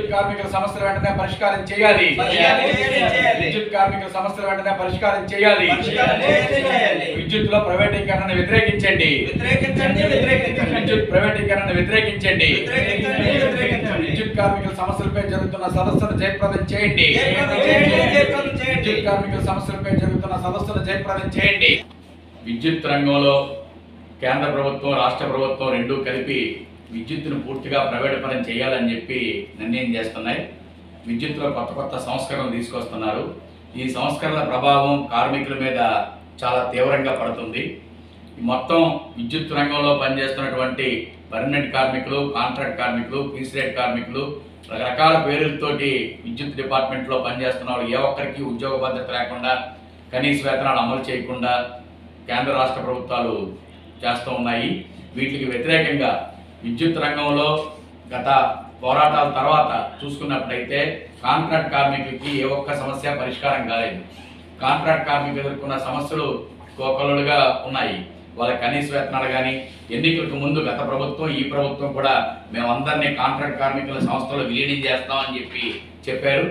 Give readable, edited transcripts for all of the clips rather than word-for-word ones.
విద్యుత్ కార్మికుల సమస్యలు వెంటనే పరిష్కారం చేయాలి. విద్యుత్ కార్మికుల సమస్యలు వెంటనే పరిష్కారం చేయాలి. విద్యుత్ లో ప్రైవేటీకరణను వ్యతిరేకించండి. విద్యుత్ ప్రైవేటీకరణను వ్యతిరేకించండి. విద్యుత్ కార్మికుల సమస్యలపై జరుగుతున్న సదస్సును జయప్రదం చేయండి. విద్యుత్ కార్మికుల సమస్యలపై జరుగుతున్న సదస్సును జయప్రదం చేయండి. విద్యుత్ రంగంలో కేంద్ర ప్రభుత్వం రాష్ట్ర ప్రభుత్వం రెండూ కలిపి విద్యుత్తును పూర్తిగా ప్రైవేట్ పరం చేయాలని చెప్పి నిర్ణయం చేస్తున్నాయి. విద్యుత్తులో కొత్త కొత్త సంస్కరణలు తీసుకొస్తున్నారు. ఈ సంస్కరణల ప్రభావం కార్మికుల మీద చాలా తీవ్రంగా పడుతుంది. మొత్తం విద్యుత్ రంగంలో పనిచేస్తున్నటువంటి పర్మనెంట్ కార్మికులు, కాంట్రాక్ట్ కార్మికులు, పీస్ రేట్ కార్మికులు, రకరకాల పేర్లతోటి విద్యుత్ డిపార్ట్మెంట్లో పనిచేస్తున్న వాళ్ళు ఏ ఒక్కరికి ఉద్యోగ భద్రత లేకుండా, కనీస వేతనాలు అమలు చేయకుండా కేంద్ర రాష్ట్ర ప్రభుత్వాలు చేస్తూ ఉన్నాయి. వీటికి వ్యతిరేకంగా విద్యుత్ రంగంలో గత పోరాటాల తర్వాత చూసుకున్నప్పుడైతే కాంట్రాక్ట్ కార్మికులకి ఏ ఒక్క సమస్య పరిష్కారం కాలేదు. కాంట్రాక్ట్ కార్మికులు ఎదుర్కొన్న సమస్యలు కోకొల్లలుగా ఉన్నాయి. వాళ్ళ కనీస వేతనాలు కానీ, ఎన్నికలకు ముందు గత ప్రభుత్వం ఈ ప్రభుత్వం కూడా మేమందరినీ కాంట్రాక్ట్ కార్మికుల సంస్థలో విలీనం చేస్తామని చెప్పారు.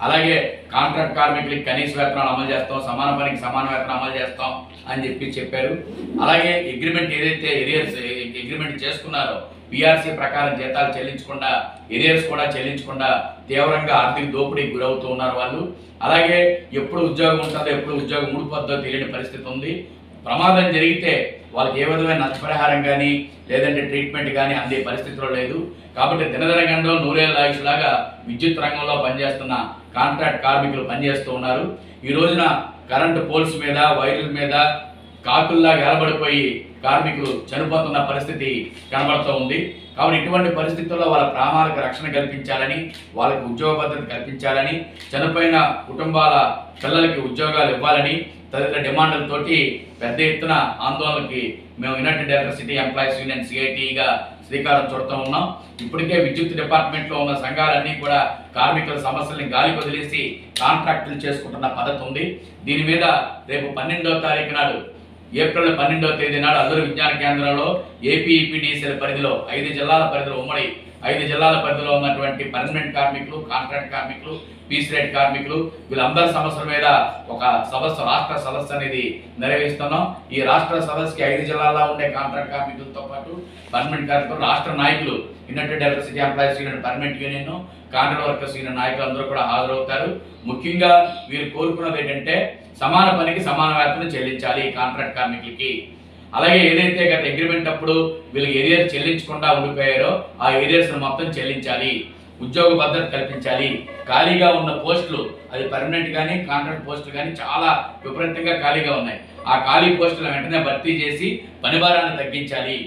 అలాగే కాంట్రాక్ట్ కార్మికులకి కనీస వేతనాలు అమలు చేస్తాం, సమాన పనికి సమాన వేతనం అమలు చేస్తాం అని చెప్పారు. అలాగే అగ్రిమెంట్ ఏదైతే అగ్రిమెంట్ చేసుకున్నారో పిఆర్సీ ప్రకారం జీతాలు చెల్లించకుండా, ఎరియర్స్ కూడా చెల్లించకుండా తీవ్రంగా ఆర్థిక దోపిడీకి గురవుతూ ఉన్నారు వాళ్ళు. అలాగే ఎప్పుడు ఉద్యోగం ఉంటుందో ఎప్పుడు ఉద్యోగం ఊడిపోద్దో తెలియని పరిస్థితి ఉంది. ప్రమాదం జరిగితే వాళ్ళకి ఏ విధమైన నష్టపరిహారం కానీ లేదంటే ట్రీట్మెంట్ కానీ అందే పరిస్థితిలో లేదు. కాబట్టి దినదినగంలో నూరేళ్ళ ఆయుష్లాగా విద్యుత్ రంగంలో పనిచేస్తున్న కాంట్రాక్ట్ కార్మికులు పనిచేస్తూ ఉన్నారు. ఈ రోజున కరెంటు పోల్స్ మీద, వైర్ల మీద కాకుల్లా వేలబడిపోయి కార్మికులు చనిపోతున్న పరిస్థితి కనబడుతూ ఉంది. కాబట్టి ఇటువంటి పరిస్థితుల్లో వాళ్ళ ప్రాణాలకు రక్షణ కల్పించాలని, వాళ్ళకి ఉద్యోగ భద్రత కల్పించాలని, చనిపోయిన కుటుంబాల పిల్లలకి ఉద్యోగాలు ఇవ్వాలని తదితర డిమాండ్లతోటి పెద్ద ఎత్తున ఆందోళనకి మేము యునైటెడ్ ఎలక్ట్రిసిటీ ఎంప్లాయీస్ యూనియన్ సిఐటిగా శ్రీకారం చుడుతూ ఉన్నాం. ఇప్పటికే విద్యుత్ డిపార్ట్మెంట్లో ఉన్న సంఘాలన్నీ కూడా కార్మికుల సమస్యల్ని గాలి వదిలేసి కాంట్రాక్టులు చేసుకుంటున్న పద్ధతి ఉంది. దీని మీద రేపు 12వ తారీఖు నాడు, ఏప్రిల్ 12వ తేదీ నాడు అల్లూరు విజ్ఞాన కేంద్రంలో ఏపీఈపీడీసీఎల్ పరిధిలో 5 జిల్లాల పరిధిలో ఉమ్మడి 5 జిల్లాల పరిధిలో ఉన్నటువంటి పర్మనెంట్ కార్మికులు, కాంట్రాక్ట్ కార్మికులు, పీస్ రేట్ కార్మికులు వీళ్ళందరి సమస్యల మీద ఒక రాష్ట్ర సదస్సు అనేది నిర్వహిస్తున్నాం. ఈ రాష్ట్ర సదస్సుకి 5 జిల్లాల్లో ఉండే కాంట్రాక్ట్ కార్మికులతో పాటు పర్మనెంట్ కార్మికులు, రాష్ట్ర నాయకులు, United electricity employees union, permanent union, contract workers union నాయకులు అందరూ కూడా హాజరవుతారు. ముఖ్యంగా వీరు కోరుకున్నది ఏంటంటే సమాన పనికి సమాన వేతనం చెల్లించాలి కాంట్రాక్ట్ కార్మికులకి. అలాగే ఏదైతే గత అగ్రిమెంట్ అప్పుడు వీళ్ళకి ఏరియర్స్ చెల్లించకుండా ఉండిపోయారో ఆ ఏరియర్స్ మొత్తం చెల్లించాలి, ఉద్యోగ భద్రత కల్పించాలి. ఖాళీగా ఉన్న పోస్టులు, అది పర్మనెంట్ కానీ కాంట్రాక్ట్ పోస్టులు కానీ చాలా విపరీతంగా ఖాళీగా ఉన్నాయి. ఆ ఖాళీ పోస్టులను వెంటనే భర్తీ చేసి పనిభారాన్ని తగ్గించాలి.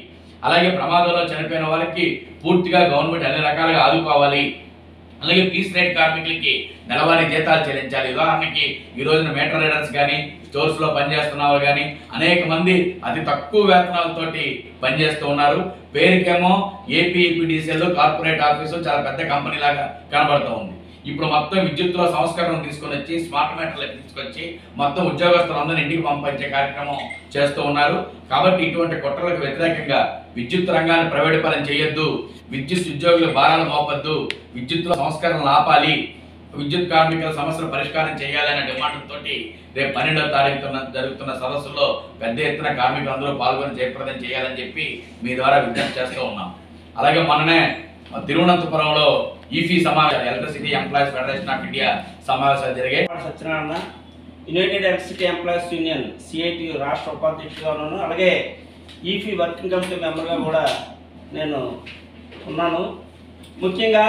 అలాగే ప్రమాదంలో చనిపోయిన వాళ్ళకి పూర్తిగా గవర్నమెంట్ అన్ని రకాలుగా ఆదుకోవాలి. అలాగే పీస్ రేట్ కార్మికులకి నెలవారీ జీతాలు చెల్లించాలి. ఉదాహరణకి ఈ రోజున మీటర్ రీడర్స్ కానీ, స్టోర్స్లో పనిచేస్తున్న వాళ్ళు కానీ అనేక మంది అతి తక్కువ వేతనాలతోటి పనిచేస్తూ ఉన్నారు. పేరుకేమో ఏపీఈపీడీసీఎల్ కార్పొరేట్ ఆఫీసు చాలా పెద్ద కంపెనీ లాగా కనబడుతూ ఉంది. ఇప్పుడు మొత్తం విద్యుత్తులో సంస్కరణ తీసుకొని వచ్చి స్మార్ట్ మీటర్లు తీసుకొచ్చి మొత్తం ఉద్యోగస్తులందరినీ ఇంటికి పంపించే కార్యక్రమం చేస్తూ ఉన్నారు. కాబట్టి ఇటువంటి కుట్రలకు వ్యతిరేకంగా విద్యుత్ రంగాన్ని ప్రైవేట్ పరం చేయొద్దు, విద్యుత్ ఉద్యోగుల భారాలు మోపొద్దు, విద్యుత్తులో సంస్కరణలు ఆపాలి, విద్యుత్ కార్మికుల సమస్యలు పరిష్కారం చేయాలనే డిమాండ్లతో రేపు 12వ తారీఖున జరుగుతున్న సదస్సులో పెద్ద ఎత్తున కార్మికులందరూ పాల్గొని జయప్రదం చేయాలని చెప్పి మీ ద్వారా విజ్ఞప్తి చేస్తూ ఉన్నాం. అలాగే మొన్ననే తిరువనంతపురంలో ఈఫీ సమావేశం, electricity employees federation of India సమావేశాలు జరిగాయి. Satyanarayana, United electricity employees union CIT రాష్ట్ర ఉపాధ్యక్షుడిగా ఉన్నాను. అలాగే ఈఫీ వర్కింగ్ కమిటీ మెంబర్గా కూడా నేను ఉన్నాను. ముఖ్యంగా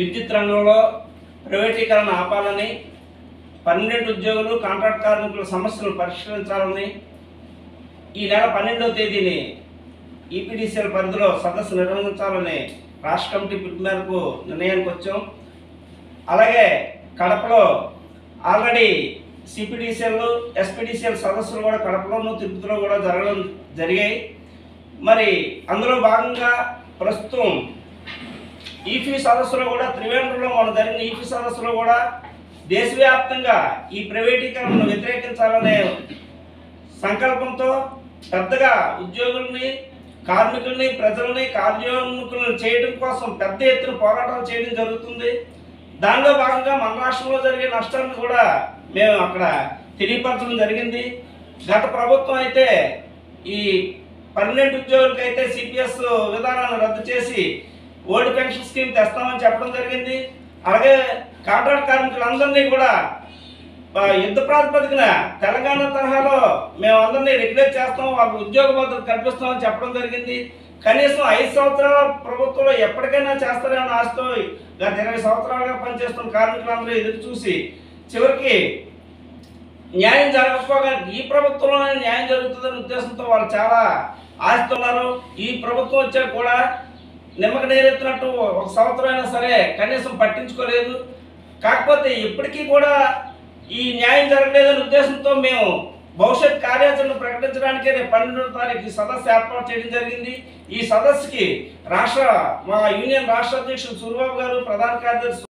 విద్యుత్ రంగంలో ప్రైవేటీకరణ ఆపాలని, పర్మనెంట్ ఉద్యోగులు, కాంట్రాక్ట్ కార్మికుల సమస్యలను పరిష్కరించాలని ఈ నెల 12వ తేదీని ఈపీడీసీఎల్ పరిధిలో సదస్సు నిర్వహించాలని రాష్ట్ర కమిటీ పిలుపు మేరకు నిర్ణయానికి వచ్చాం. అలాగే కడపలో ఆల్రెడీ సిపిడిసిఎల్, ఎస్పీడీసీఎల్ సదస్సులు కూడా కడపలోను, తిరుపతిలో కూడా జరిగాయి. మరి అందులో భాగంగా ప్రస్తుతం ఈఫీ సదస్సులో కూడా త్రివేంద్రంలో మన జరిగిన ఈఫీ సదస్సులో కూడా దేశవ్యాప్తంగా ఈ కార్మికుల్ని ప్రజల్ని కార్యోన్ముఖులను చేయడం కోసం పెద్ద ఎత్తున పోరాటాలు చేయడం జరుగుతుంది. దానిలో భాగంగా మన రాష్ట్రంలో జరిగే నష్టాలను కూడా మేము అక్కడ తెలియపరచడం జరిగింది. గత ప్రభుత్వం అయితే ఈ పర్మనెంట్ ఉద్యోగులకి అయితే సిపిఎస్ విధానాన్ని రద్దు చేసి ఓల్డ్ పెన్షన్ స్కీమ్ తెస్తామని చెప్పడం జరిగింది. అలాగే కాంట్రాక్ట్ కార్మికులందరినీ కూడా యుద్ధ ప్రాతిపదికన తెలంగాణ తరహాలో మేము అందరినీ రెగ్యులేట్ చేస్తాం, వాళ్ళకి ఉద్యోగ భద్రత కల్పిస్తామని చెప్పడం జరిగింది. కనీసం 5 సంవత్సరాల ప్రభుత్వంలో ఎప్పటికైనా చేస్తారని ఆశతో గత 20 సంవత్సరాలుగా పనిచేస్తున్న కార్మికులందరూ ఎదురు చూసి చివరికి న్యాయం జరగకపోగా ఈ ప్రభుత్వంలోనే న్యాయం జరుగుతుందనే ఉద్దేశంతో వాళ్ళు చాలా ఆశిస్తున్నారు. ఈ ప్రభుత్వం వచ్చాక కూడా నిమ్మక నీరెత్తినట్టు 1 సంవత్సరం అయినా సరే కనీసం పట్టించుకోలేదు. కాకపోతే ఇప్పటికీ కూడా ఈ న్యాయం జరగలేదనే ఉద్దేశంతో మేము భవిష్యత్ కార్యాచరణ ప్రకటించడానికి రేపు 12వ తారీఖు సదస్సు ఏర్పాటు చేయడం జరిగింది. ఈ సదస్సుకి మా యూనియన్ రాష్ట్ర అధ్యక్షుడు సూరిబాబు గారు, ప్రధాన కార్యదర్శి